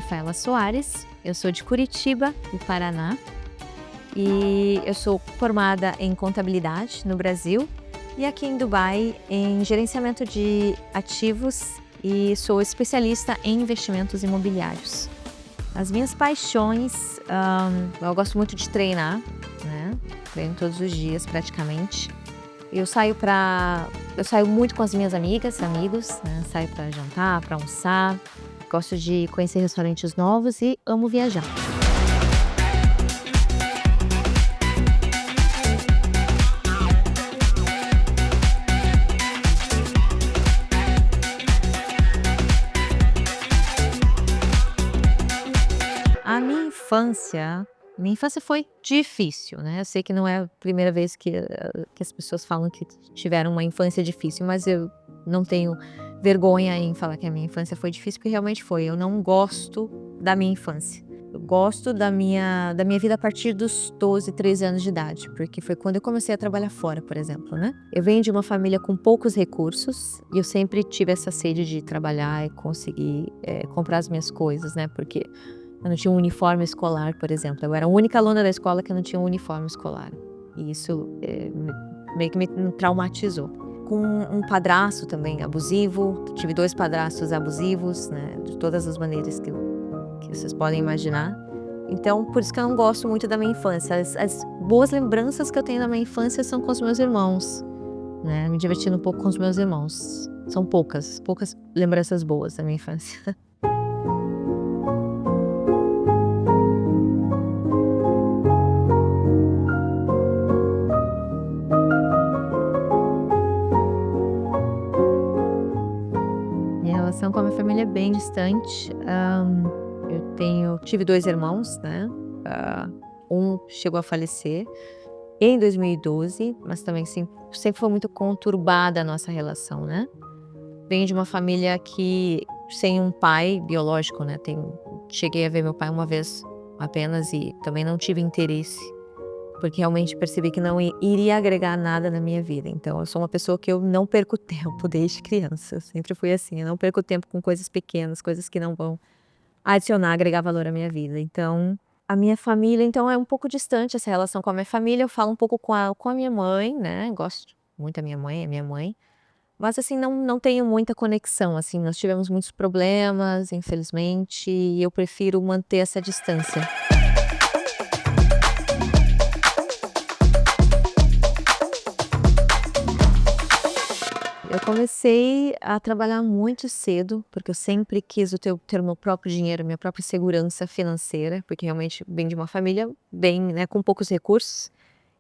Rafaela Soares, eu sou de Curitiba, no Paraná, e eu sou formada em contabilidade no Brasil e aqui em Dubai em gerenciamento de ativos e sou especialista em investimentos imobiliários. As minhas paixões, eu gosto muito de treinar, né? Treino todos os dias praticamente. Eu saio muito com as minhas amigas, amigos, né? Saio para jantar, para almoçar. Gosto de conhecer restaurantes novos e amo viajar. A minha infância foi difícil, né? Eu sei que não é a primeira vez que as pessoas falam que tiveram uma infância difícil, mas eu não tenho vergonha em falar que a minha infância foi difícil, porque realmente foi. Eu não gosto da minha infância. Eu gosto da minha vida a partir dos 12, 13 anos de idade, porque foi quando eu comecei a trabalhar fora, por exemplo, né? Eu venho de uma família com poucos recursos e eu sempre tive essa sede de trabalhar e conseguir comprar as minhas coisas, né? Porque eu não tinha um uniforme escolar, por exemplo. Eu era a única aluna da escola que não tinha um uniforme escolar. E isso meio que me traumatizou. Com um padrasto também abusivo. Tive 2 padrastos abusivos, né? De todas as maneiras que vocês podem imaginar. Então, por isso que eu não gosto muito da minha infância. As boas lembranças que eu tenho da minha infância são com os meus irmãos, né? Me divertindo um pouco com os meus irmãos. São poucas lembranças boas da minha infância. Minha relação com a minha família é bem distante. Tive 2 irmãos, né? Um chegou a falecer em 2012, mas também sempre foi muito conturbada a nossa relação, né? Venho de uma família que sem um pai biológico, né? Cheguei a ver meu pai uma vez apenas e também não tive interesse, porque realmente percebi que não iria agregar nada na minha vida. Então, eu sou uma pessoa que eu não perco tempo desde criança. Eu sempre fui assim, eu não perco tempo com coisas pequenas, coisas que não vão adicionar, agregar valor à minha vida. Então, a minha família, então, é um pouco distante essa relação com a minha família. Eu falo um pouco com a minha mãe, né? Gosto muito da minha mãe, é minha mãe. Mas, assim, não tenho muita conexão, assim. Nós tivemos muitos problemas, infelizmente, e eu prefiro manter essa distância. Eu comecei a trabalhar muito cedo, porque eu sempre quis ter o meu próprio dinheiro, minha própria segurança financeira, porque realmente venho de uma família bem, né, com poucos recursos,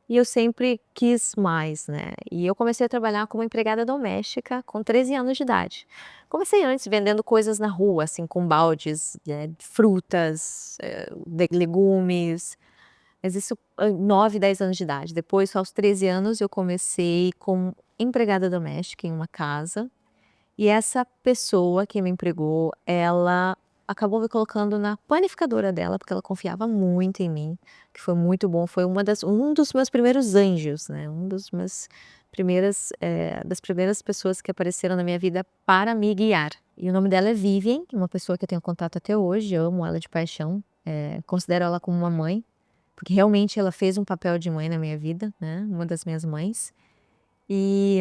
e eu sempre quis mais, né? E eu comecei a trabalhar como empregada doméstica com 13 anos de idade. Comecei antes vendendo coisas na rua, assim, com baldes, frutas, legumes, mas isso 9, 10 anos de idade. Depois, aos 13 anos, eu comecei como empregada doméstica em uma casa. E essa pessoa que me empregou, ela acabou me colocando na panificadora dela, porque ela confiava muito em mim, que foi muito bom. Foi um dos meus primeiros anjos, né? Das primeiras pessoas que apareceram na minha vida para me guiar. E o nome dela é Vivian, uma pessoa que eu tenho contato até hoje, amo ela de paixão, considero ela como uma mãe. Porque realmente ela fez um papel de mãe na minha vida, né, uma das minhas mães. E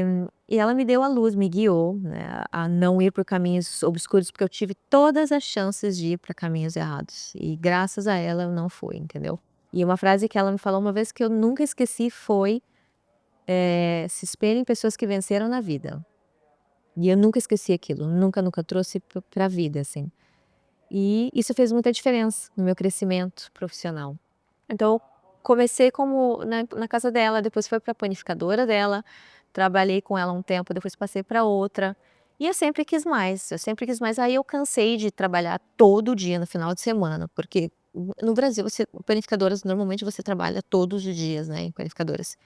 ela me deu a luz, me guiou, né, a não ir por caminhos obscuros, porque eu tive todas as chances de ir para caminhos errados. E graças a ela eu não fui, entendeu? E uma frase que ela me falou uma vez que eu nunca esqueci foi: se espelhe em pessoas que venceram na vida. E eu nunca esqueci aquilo, nunca trouxe para a vida, assim. E isso fez muita diferença no meu crescimento profissional. Então, eu comecei como na casa dela, depois foi para a panificadora dela, trabalhei com ela um tempo, depois passei para outra. E eu sempre quis mais. Aí eu cansei de trabalhar todo dia no final de semana, porque no Brasil, panificadoras, normalmente você trabalha todos os dias, né, em panificadoras.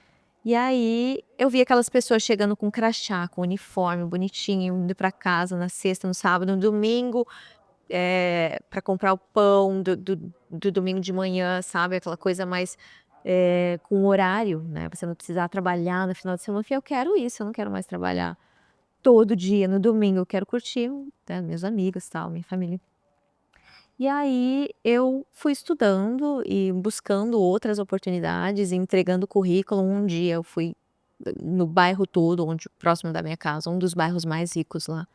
E aí eu vi aquelas pessoas chegando com crachá, com uniforme bonitinho, indo para casa na sexta, no sábado, no domingo, para comprar o pão do domingo de manhã, sabe, aquela coisa mais, com horário, né, você não precisar trabalhar no final de semana. Eu falei: "Eu quero isso, eu não quero mais trabalhar todo dia no domingo, eu quero curtir, né, meus amigos, tal, minha família". E aí eu fui estudando e buscando outras oportunidades, entregando currículo. Um dia eu fui no bairro todo, onde próximo da minha casa, um dos bairros mais ricos lá.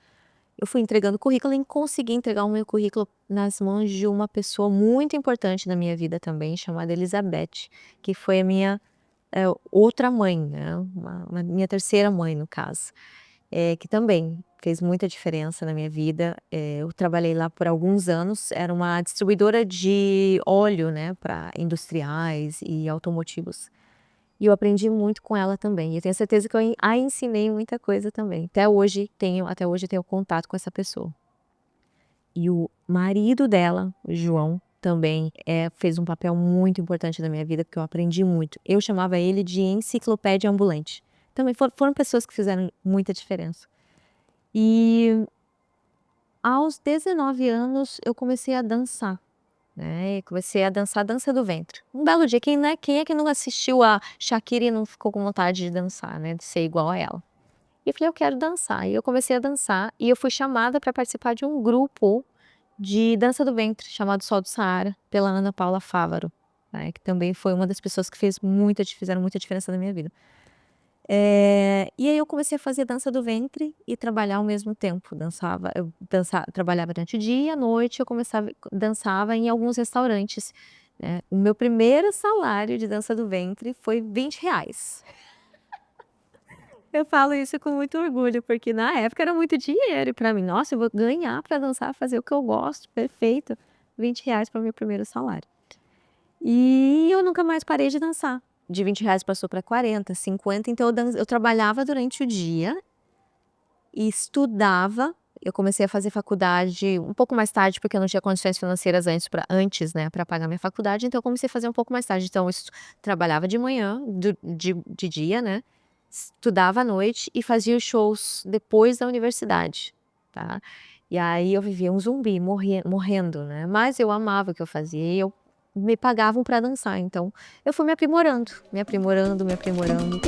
Eu fui entregando currículo e consegui entregar o meu currículo nas mãos de uma pessoa muito importante na minha vida também, chamada Elizabeth, que foi a minha, outra mãe, né, uma minha terceira mãe, no caso. Que também fez muita diferença na minha vida. Eu trabalhei lá por alguns anos, era uma distribuidora de óleo, né, para industriais e automotivos. E eu aprendi muito com ela também, e eu tenho certeza que eu a ensinei muita coisa também. Até hoje eu tenho contato com essa pessoa. E o marido dela, o João, também, fez um papel muito importante na minha vida, porque eu aprendi muito. Eu chamava ele de enciclopédia ambulante. Também foram pessoas que fizeram muita diferença. E aos 19 anos eu comecei a dançar, né, e comecei a dançar a dança do ventre. Um belo dia, quem é que não assistiu a Shakira e não ficou com vontade de dançar, né, de ser igual a ela? E eu falei: "Eu quero dançar", e eu comecei a dançar, e eu fui chamada para participar de um grupo de dança do ventre, chamado Sol do Saara, pela Ana Paula Fávaro, né, que também foi uma das pessoas que fizeram muita diferença na minha vida. E aí eu comecei a fazer dança do ventre e trabalhar ao mesmo tempo. Trabalhava durante o dia e à noite eu dançava em alguns restaurantes, né. O meu primeiro salário de dança do ventre foi R$ 20. Eu falo isso com muito orgulho, porque na época era muito dinheiro para mim. Nossa, eu vou ganhar para dançar, fazer o que eu gosto, perfeito. R$ 20 para o meu primeiro salário. E eu nunca mais parei de dançar. De R$ 20 passou para 40, 50, então eu trabalhava durante o dia e estudava. Eu comecei a fazer faculdade um pouco mais tarde, porque eu não tinha condições financeiras antes, né, para pagar minha faculdade, então eu comecei a fazer um pouco mais tarde. Então eu trabalhava de manhã, de dia, né, estudava à noite e fazia os shows depois da universidade, tá. E aí eu vivia um zumbi, morrendo, né, mas eu amava o que eu fazia e me pagavam para dançar, então eu fui me aprimorando, me aprimorando, me aprimorando.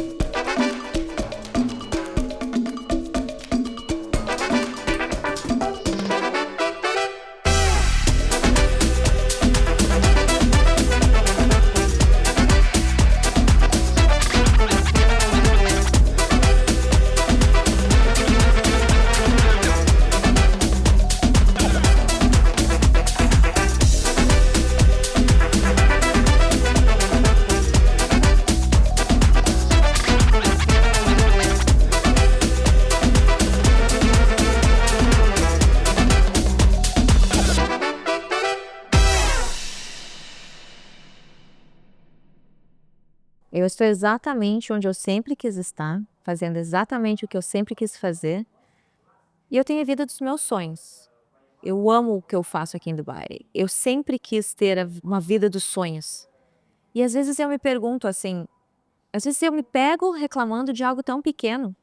Eu estou exatamente onde eu sempre quis estar, fazendo exatamente o que eu sempre quis fazer, e eu tenho a vida dos meus sonhos. Eu amo o que eu faço aqui em Dubai. Eu sempre quis ter uma vida dos sonhos. E às vezes eu me pergunto assim, às vezes eu me pego reclamando de algo tão pequeno.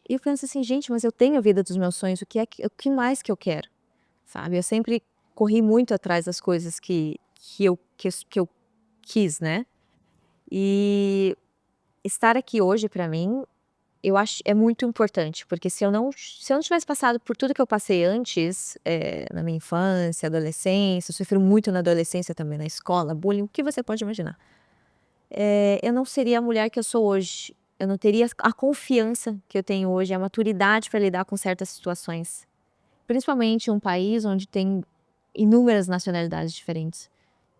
E eu penso assim: "Gente, mas eu tenho a vida dos meus sonhos, o que mais que eu quero?", sabe. Eu sempre corri muito atrás das coisas que eu quis, né. E estar aqui hoje para mim, eu acho é muito importante, porque se eu não tivesse passado por tudo que eu passei antes, na minha infância, adolescência, eu sofri muito na adolescência também, na escola, bullying, o que você pode imaginar. Eu não seria a mulher que eu sou hoje, eu não teria a confiança que eu tenho hoje, a maturidade para lidar com certas situações. Principalmente em um país onde tem inúmeras nacionalidades diferentes.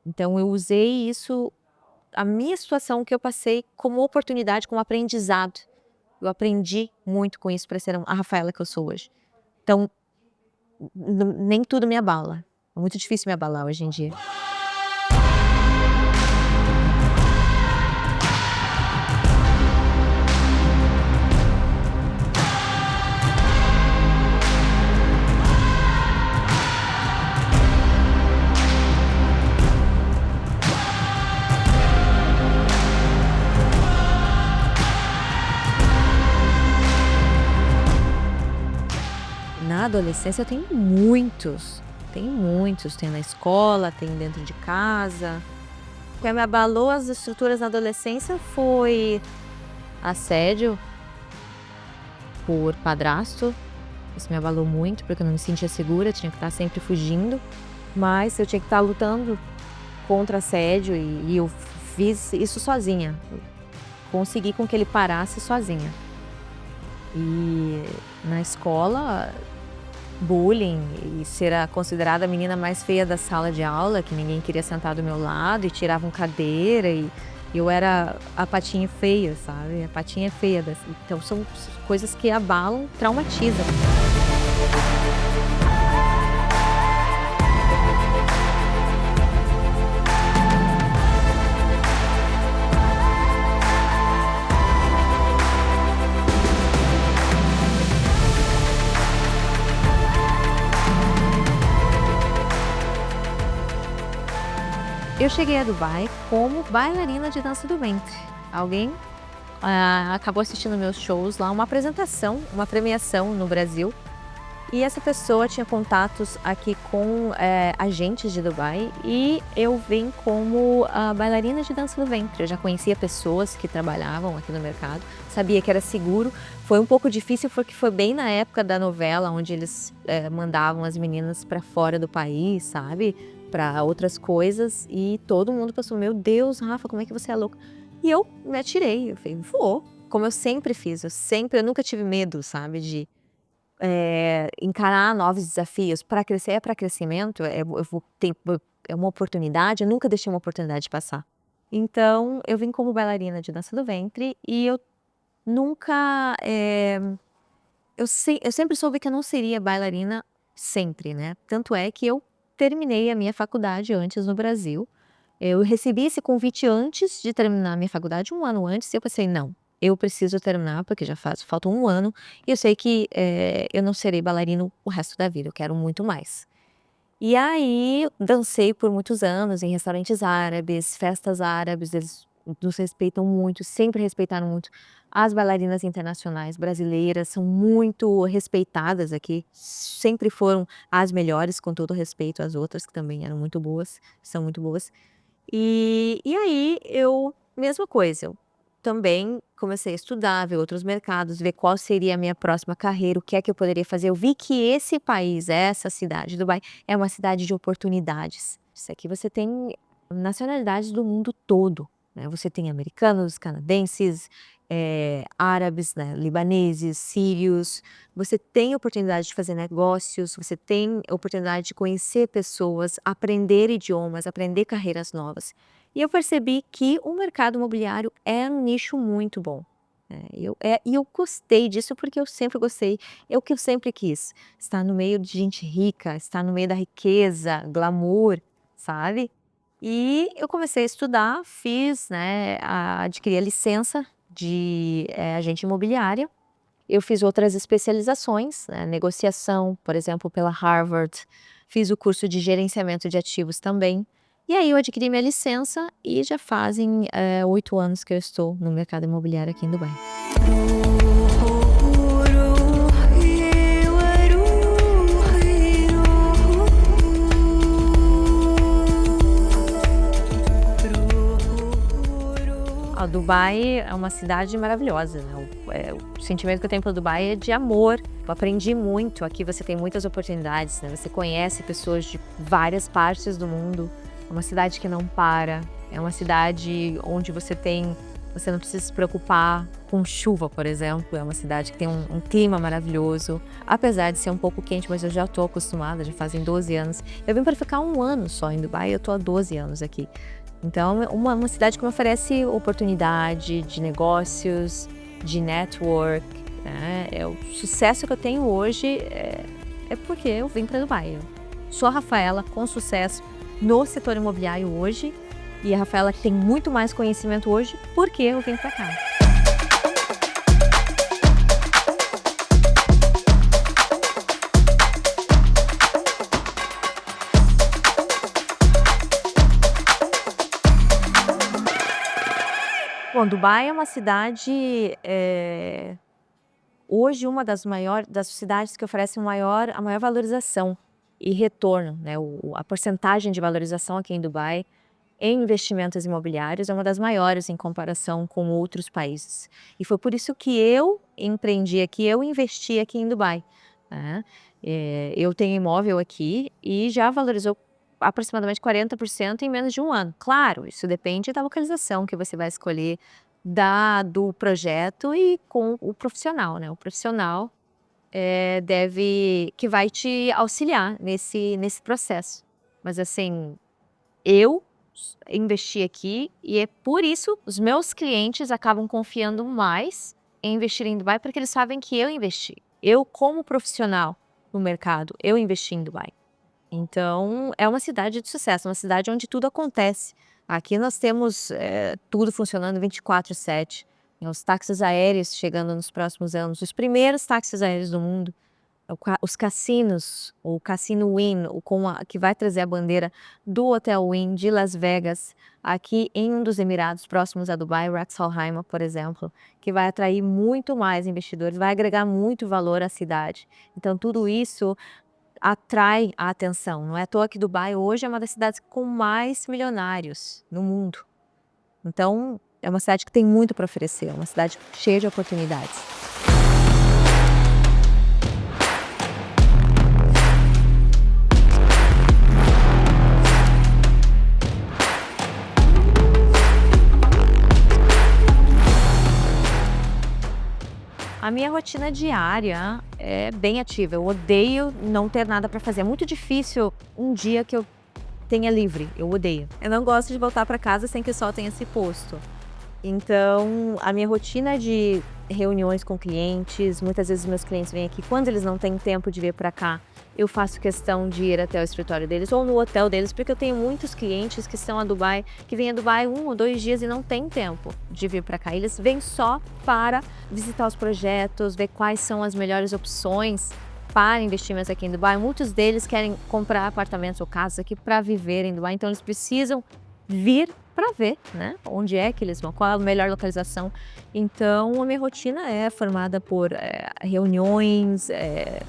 Então eu usei isso, a minha situação que eu passei, como oportunidade, como aprendizado. Eu aprendi muito com isso para ser a Rafaela que eu sou hoje. Então, nem tudo me abala. É muito difícil me abalar hoje em dia. Na adolescência eu tenho muitos, tem na escola, tem dentro de casa. O que me abalou as estruturas na adolescência foi assédio por padrasto. Isso me abalou muito, porque eu não me sentia segura, tinha que estar sempre fugindo. mas eu tinha que estar lutando contra assédio e eu fiz isso sozinha. Eu consegui com que ele parasse sozinha. E na escola, bullying e ser a considerada a menina mais feia da sala de aula, que ninguém queria sentar do meu lado e tiravam cadeira e eu era a patinha feia, sabe? A patinha feia. Então são coisas que abalam, traumatizam. Eu cheguei a Dubai como bailarina de dança do ventre. Alguém acabou assistindo meus shows lá, uma apresentação, uma premiação no Brasil. E essa pessoa tinha contatos aqui com agentes de Dubai e eu vim como bailarina de dança do ventre. Eu já conhecia pessoas que trabalhavam aqui no mercado, sabia que era seguro. Foi um pouco difícil porque foi bem na época da novela, onde eles mandavam as meninas para fora do país, sabe? Para outras coisas e todo mundo pensou, meu Deus, Rafa, como é que você é louca? E eu me atirei, eu falei, vou, como eu sempre fiz, eu nunca tive medo, sabe, de encarar novos desafios. Para crescer é para crescimento, eu vou ter, é uma oportunidade, eu nunca deixei uma oportunidade passar. Então, eu vim como bailarina de dança do ventre e eu nunca, eu sempre soube que eu não seria bailarina sempre, né? Tanto é que eu terminei a minha faculdade antes no Brasil. Eu recebi esse convite antes de terminar a minha faculdade, um ano antes, e eu pensei, não, eu preciso terminar porque falta um ano, e eu sei que eu não serei bailarino o resto da vida, eu quero muito mais. E aí, dancei por muitos anos em restaurantes árabes, festas árabes, eles nos respeitam muito, sempre respeitaram muito. As bailarinas internacionais brasileiras são muito respeitadas aqui, sempre foram as melhores, com todo respeito às outras, que também eram muito boas, são muito boas. E aí mesma coisa, eu também comecei a estudar, ver outros mercados, ver qual seria a minha próxima carreira, o que é que eu poderia fazer. Eu vi que esse país, essa cidade, Dubai, é uma cidade de oportunidades. Isso aqui você tem nacionalidades do mundo todo, né? Você tem americanos, canadenses, árabes, né, libaneses, sírios. Você tem oportunidade de fazer negócios, você tem oportunidade de conhecer pessoas, aprender idiomas, aprender carreiras novas. E eu percebi que o mercado imobiliário é um nicho muito bom, né. E eu gostei disso porque eu sempre gostei, é o que eu sempre quis, estar no meio de gente rica, estar no meio da riqueza, glamour, sabe. E eu comecei a estudar, né, adquiri a licença de agente imobiliária. Eu fiz outras especializações, né, negociação, por exemplo, pela Harvard, fiz o curso de gerenciamento de ativos também. E aí eu adquiri minha licença e já fazem 8 anos que eu estou no mercado imobiliário aqui em Dubai. Dubai é uma cidade maravilhosa, né? O sentimento que eu tenho pelo Dubai é de amor. Eu aprendi muito, aqui você tem muitas oportunidades, né? Você conhece pessoas de várias partes do mundo. É uma cidade que não para, é uma cidade onde você não precisa se preocupar com chuva, por exemplo. É uma cidade que tem um clima maravilhoso, apesar de ser um pouco quente, mas eu já estou acostumada, já fazem 12 anos. Eu vim para ficar um ano só em Dubai e eu estou há 12 anos aqui. Então, é uma cidade que me oferece oportunidade de negócios, de network, né? O sucesso que eu tenho hoje é porque eu vim para Dubai. Eu sou a Rafaela com sucesso no setor imobiliário hoje e a Rafaela que tem muito mais conhecimento hoje porque eu vim para cá. Bom, Dubai é uma cidade, hoje uma das cidades que oferece a maior valorização e retorno, né, a porcentagem de valorização aqui em Dubai em investimentos imobiliários é uma das maiores em comparação com outros países. E foi por isso que eu empreendi aqui, eu investi aqui em Dubai, né. Eu tenho imóvel aqui e já valorizou aproximadamente 40% em menos de 1 ano. Claro, isso depende da localização que você vai escolher, do projeto e com o profissional, né. O profissional, que vai te auxiliar nesse processo. Mas assim, eu investi aqui e é por isso os meus clientes acabam confiando mais em investir em Dubai, porque eles sabem que eu investi. Eu, como profissional no mercado, eu investi em Dubai. Então, é uma cidade de sucesso, uma cidade onde tudo acontece. Aqui nós temos, tudo funcionando 24/7. Os táxis aéreos chegando nos próximos anos, os primeiros táxis aéreos do mundo. Os cassinos, o Cassino Wynn, que vai trazer a bandeira do Hotel Wynn de Las Vegas, aqui em um dos Emirados próximos a Dubai, Ras Al Khaimah, por exemplo, que vai atrair muito mais investidores, vai agregar muito valor à cidade. Então tudo isso atrai a atenção. Não é à toa que Dubai hoje é uma das cidades com mais milionários no mundo. Então é uma cidade que tem muito para oferecer, é uma cidade cheia de oportunidades. A minha rotina diária é bem ativa. Eu odeio não ter nada para fazer. É muito difícil um dia que eu tenha livre. Eu odeio. Eu não gosto de voltar para casa sem que o sol tenha se posto. Então, a minha rotina de reuniões com clientes, muitas vezes meus clientes vêm aqui, quando eles não têm tempo de vir para cá, eu faço questão de ir até o escritório deles ou no hotel deles, porque eu tenho muitos clientes que estão a Dubai, que vêm a Dubai 1 ou 2 dias e não têm tempo de vir para cá. Eles vêm só para visitar os projetos, ver quais são as melhores opções para investimentos aqui em Dubai. Muitos deles querem comprar apartamentos ou casas aqui para viver em Dubai, então eles precisam vir para ver, né, onde é que eles vão, qual é a melhor localização. Então, a minha rotina é formada por reuniões,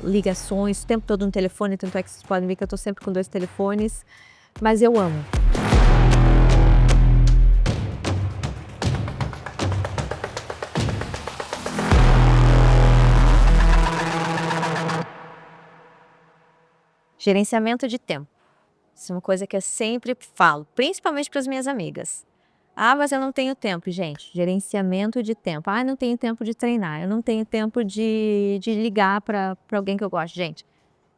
ligações, o tempo todo no telefone, tanto é que vocês podem ver que eu estou sempre com 2 telefones, mas eu amo. Gerenciamento de tempo. Isso é uma coisa que eu sempre falo, principalmente para as minhas amigas. Ah, mas eu não tenho tempo, gente. Gerenciamento de tempo. Ah, eu não tenho tempo de treinar. Eu não tenho tempo de ligar para alguém que eu gosto. Gente,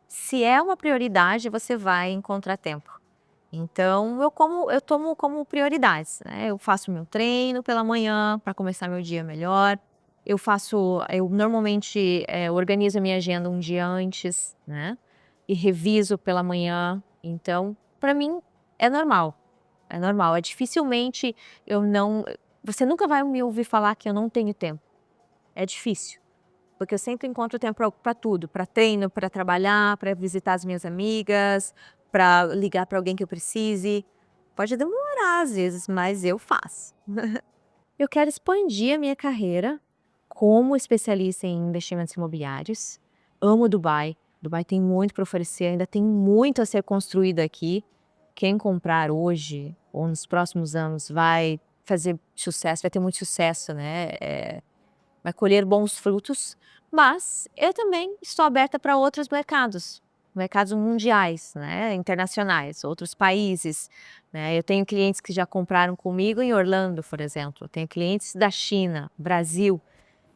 se é uma prioridade, você vai encontrar tempo. Então, eu tomo como prioridades, né? Eu faço meu treino pela manhã para começar meu dia melhor. Eu normalmente organizo a minha agenda um dia antes, né? E reviso pela manhã. Então, para mim, é normal. É normal. Dificilmente eu não. Você nunca vai me ouvir falar que eu não tenho tempo. É difícil. Porque eu sempre encontro tempo para tudo, para treino, para trabalhar, para visitar as minhas amigas, para ligar para alguém que eu precise. Pode demorar às vezes, mas eu faço. Eu quero expandir a minha carreira como especialista em investimentos imobiliários. Amo Dubai. Dubai tem muito para oferecer, ainda tem muito a ser construído aqui. Quem comprar hoje ou nos próximos anos vai fazer sucesso, vai ter muito sucesso, né? Vai colher bons frutos, mas eu também estou aberta para outros mercados mundiais, né? Internacionais, outros países, né? Eu tenho clientes que já compraram comigo em Orlando, por exemplo. Eu tenho clientes da China, Brasil,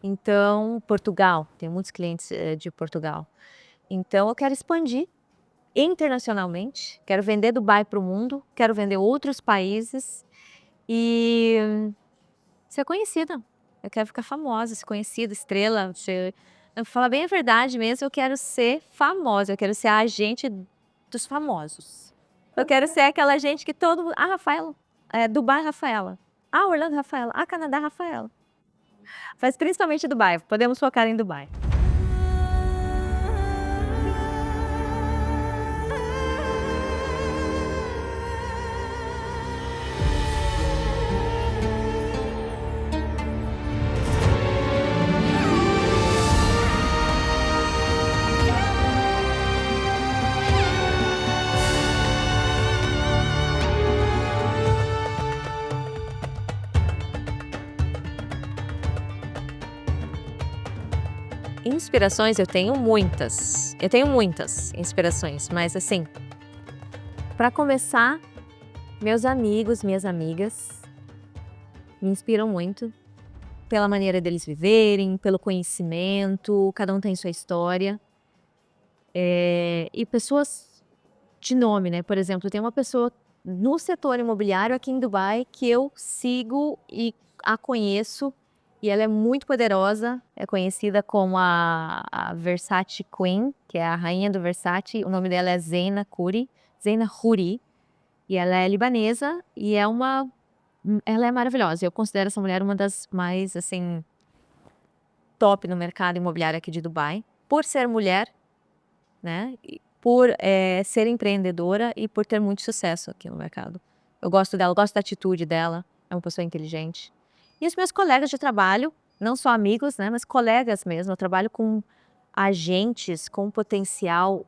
então Portugal. Tenho muitos clientes de Portugal. Então eu quero expandir internacionalmente, quero vender Dubai para o mundo, quero vender outros países e ser conhecida. Eu quero ficar famosa, ser conhecida, estrela. Eu falar bem a verdade mesmo, eu quero ser famosa, eu quero ser a agente dos famosos. Eu quero ser aquela gente que todo mundo. Ah, Rafaela. Dubai, Rafaela. Ah, Orlando, Rafaela. Ah, Canadá, Rafaela. Mas principalmente Dubai, podemos focar em Dubai. Inspirações eu tenho muitas inspirações, mas assim, Para começar, meus amigos, minhas amigas me inspiram muito pela maneira deles viverem, pelo conhecimento, cada um tem sua história. E pessoas de nome, né? Por exemplo, tem uma pessoa no setor imobiliário aqui em Dubai que eu sigo e a conheço, e ela é muito poderosa, é conhecida como a Versace Queen, que é a rainha do Versace. O nome dela é Zeina Houri, e ela é libanesa e ela é maravilhosa. Eu considero essa mulher uma das mais, assim, top no mercado imobiliário aqui de Dubai, por ser mulher, né? Por ser empreendedora e por ter muito sucesso aqui no mercado. Eu gosto dela, eu gosto da atitude dela, é uma pessoa inteligente. E os meus colegas de trabalho, não só amigos, né, mas colegas mesmo. Eu trabalho com agentes com potencial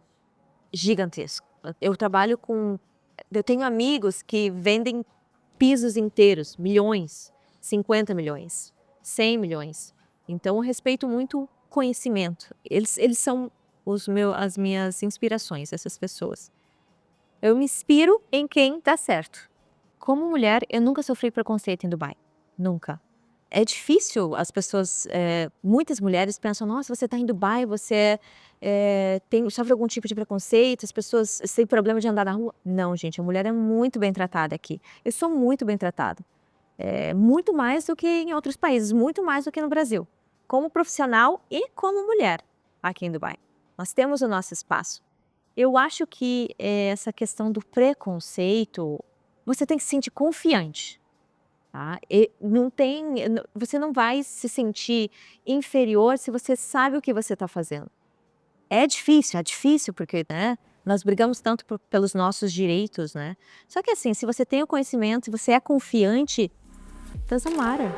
gigantesco. Eu tenho amigos que vendem pisos inteiros, milhões, 50 milhões, 100 milhões. Então eu respeito muito conhecimento. Eles são as minhas inspirações, essas pessoas. Eu me inspiro em quem dá certo. Como mulher, eu nunca sofri preconceito em Dubai. Nunca. É difícil, as pessoas, muitas mulheres pensam, nossa, você está em Dubai, você sofre algum tipo de preconceito, as pessoas têm problema de andar na rua. Não, gente, a mulher é muito bem tratada aqui. Eu sou muito bem tratada. Muito mais do que em outros países, muito mais do que no Brasil. Como profissional e como mulher aqui em Dubai. Nós temos o nosso espaço. Eu acho que essa questão do preconceito, você tem que se sentir confiante. Tá? Você não vai se sentir inferior se você sabe o que você está fazendo. É difícil porque, né, nós brigamos tanto pelos nossos direitos, né? Só que assim, se você tem o conhecimento, se você é confiante, doesn't matter.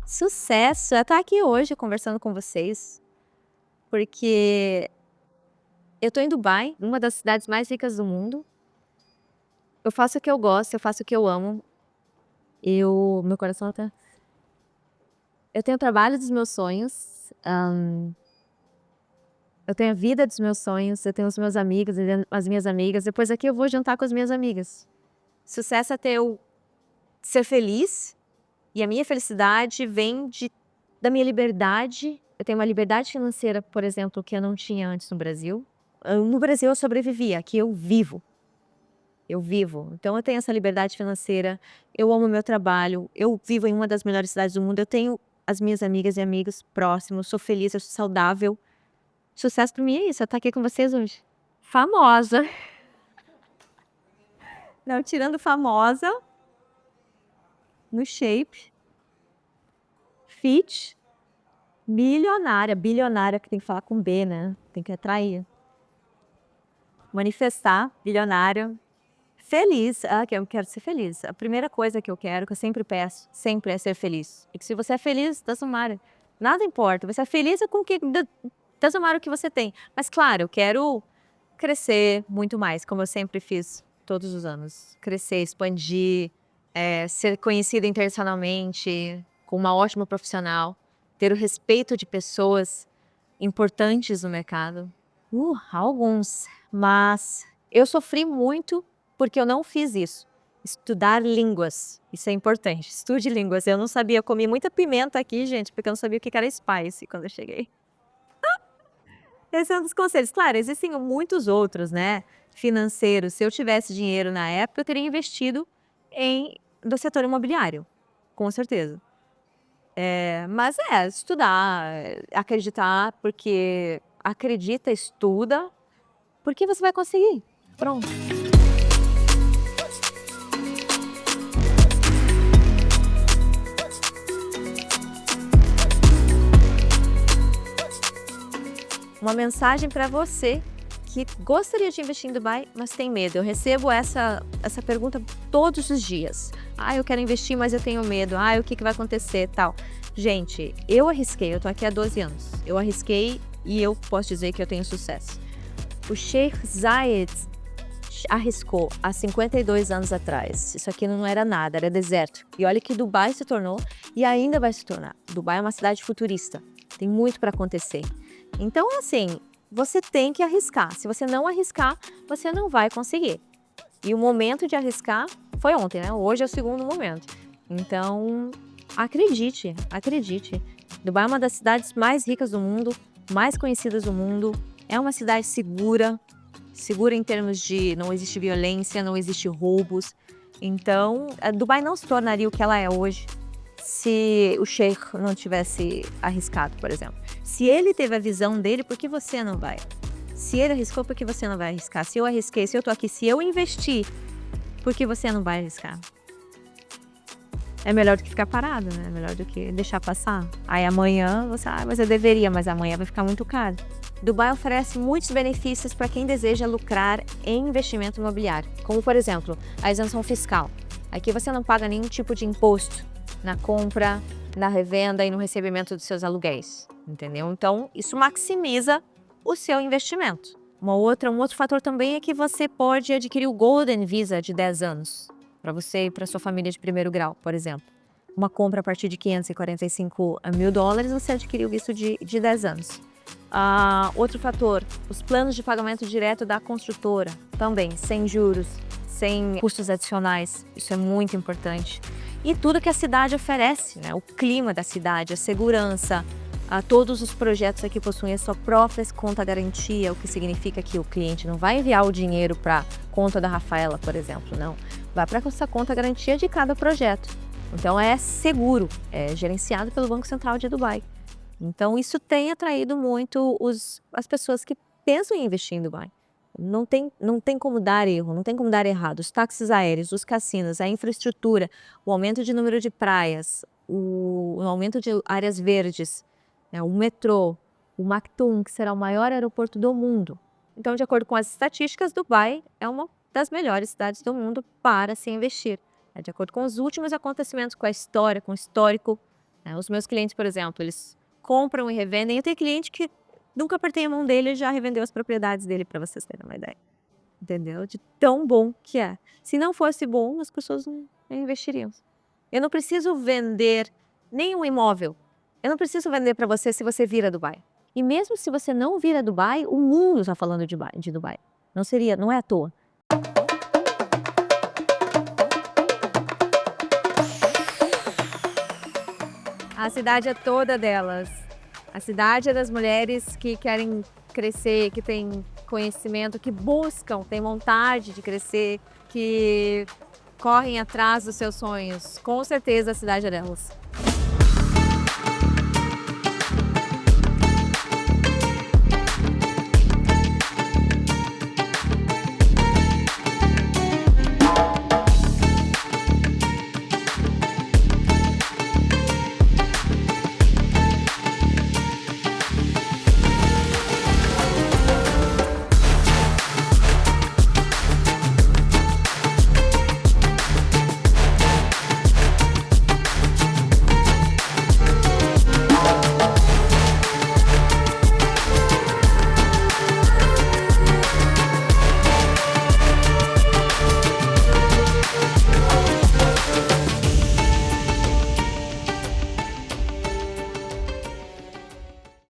Sucesso é estar aqui hoje conversando com vocês, porque eu estou em Dubai, uma das cidades mais ricas do mundo. Eu faço o que eu gosto, eu faço o que eu amo. Meu coração tá... Eu tenho o trabalho dos meus sonhos, eu tenho a vida dos meus sonhos, eu tenho os meus amigos, as minhas amigas. Depois aqui eu vou jantar com as minhas amigas. Sucesso é ter eu ser feliz. E a minha felicidade vem da minha liberdade. Eu tenho uma liberdade financeira, por exemplo, que eu não tinha antes no Brasil. No Brasil eu sobrevivia, aqui eu vivo. Então eu tenho essa liberdade financeira, eu amo meu trabalho, eu vivo em uma das melhores cidades do mundo, eu tenho as minhas amigas e amigos próximos, sou feliz, eu sou saudável. Sucesso pra mim é isso, eu estar aqui com vocês hoje. Famosa. Não, tirando famosa... no shape, fit, bilionária que tem que falar com B, né? Tem que atrair. Manifestar, bilionária, feliz, que eu quero ser feliz. A primeira coisa que eu quero, que eu sempre peço, sempre é ser feliz. E que se você é feliz, nada importa, você é feliz com o que, o que você tem. Mas claro, eu quero crescer muito mais, como eu sempre fiz todos os anos. Crescer, expandir, ser conhecida internacionalmente, com uma ótima profissional, ter o respeito de pessoas importantes no mercado. Alguns, mas eu sofri muito porque eu não fiz isso. Estudar línguas, isso é importante. Estude línguas. Eu não sabia, eu comi muita pimenta aqui, gente, porque eu não sabia o que era spice quando eu cheguei. Esse é um dos conselhos. Claro, existem muitos outros, né? Financeiros. Se eu tivesse dinheiro na época, eu teria investido do setor imobiliário, com certeza. Mas estudar, acreditar, porque acredita, estuda, porque você vai conseguir. Pronto. Uma mensagem para você que gostaria de investir em Dubai, mas tem medo. Eu recebo essa pergunta todos os dias. Eu quero investir, mas eu tenho medo. O que vai acontecer, tal. Gente, eu arrisquei, eu tô aqui há 12 anos. Eu arrisquei e eu posso dizer que eu tenho sucesso. O Sheikh Zayed arriscou há 52 anos atrás. Isso aqui não era nada, era deserto. E olha que Dubai se tornou e ainda vai se tornar. Dubai é uma cidade futurista. Tem muito para acontecer. Então, assim, você tem que arriscar. Se você não arriscar, você não vai conseguir. E o momento de arriscar foi ontem, né? Hoje é o segundo momento. Então, acredite, acredite. Dubai é uma das cidades mais ricas do mundo, mais conhecidas do mundo. É uma cidade segura, segura em termos de não existe violência, não existe roubos. Então, Dubai não se tornaria o que ela é hoje se o Sheikh não tivesse arriscado, por exemplo. Se ele teve a visão dele, por que você não vai? Se ele arriscou, por que você não vai arriscar? Se eu arrisquei, se eu tô aqui, se eu investi, por que você não vai arriscar? É melhor do que ficar parado, né? É melhor do que deixar passar. Aí amanhã você, mas eu deveria, mas amanhã vai ficar muito caro. Dubai oferece muitos benefícios para quem deseja lucrar em investimento imobiliário, como por exemplo, a isenção fiscal. Aqui você não paga nenhum tipo de imposto na compra, na revenda e no recebimento dos seus aluguéis, entendeu? Então, isso maximiza o seu investimento. Um outro fator também é que você pode adquirir o Golden Visa de 10 anos, para você e para sua família de primeiro grau, por exemplo. Uma compra a partir de $545 mil, você adquiriu o visto de 10 anos. Outro fator, os planos de pagamento direto da construtora, também, sem juros, sem custos adicionais, isso é muito importante. E tudo que a cidade oferece, né? O clima da cidade, a segurança, todos os projetos aqui possuem a sua própria conta garantia, o que significa que o cliente não vai enviar o dinheiro para a conta da Rafaela, por exemplo, não. Vai para essa conta garantia de cada projeto. Então é seguro, é gerenciado pelo Banco Central de Dubai. Então isso tem atraído muito as pessoas que pensam em investir em Dubai. Não tem como dar erro, não tem como dar errado. Os táxis aéreos, os cassinos, a infraestrutura, o aumento de número de praias, o aumento de áreas verdes, né, o metrô, o Maktoum, que será o maior aeroporto do mundo. Então, de acordo com as estatísticas, Dubai é uma das melhores cidades do mundo para se investir. De acordo com os últimos acontecimentos, com a história, com o histórico. Os meus clientes, por exemplo, eles compram e revendem. Eu tenho cliente que nunca apertei a mão dele e já revendeu as propriedades dele, para vocês terem uma ideia. Entendeu? De tão bom que é. Se não fosse bom, as pessoas não investiriam. Eu não preciso vender nenhum imóvel. Eu não preciso vender para você se você vir a Dubai. E mesmo se você não vir a Dubai, o mundo está falando de Dubai. Não é à toa. A cidade é toda delas. A cidade é das mulheres que querem crescer, que têm conhecimento, que buscam, têm vontade de crescer, que correm atrás dos seus sonhos. Com certeza a cidade é delas.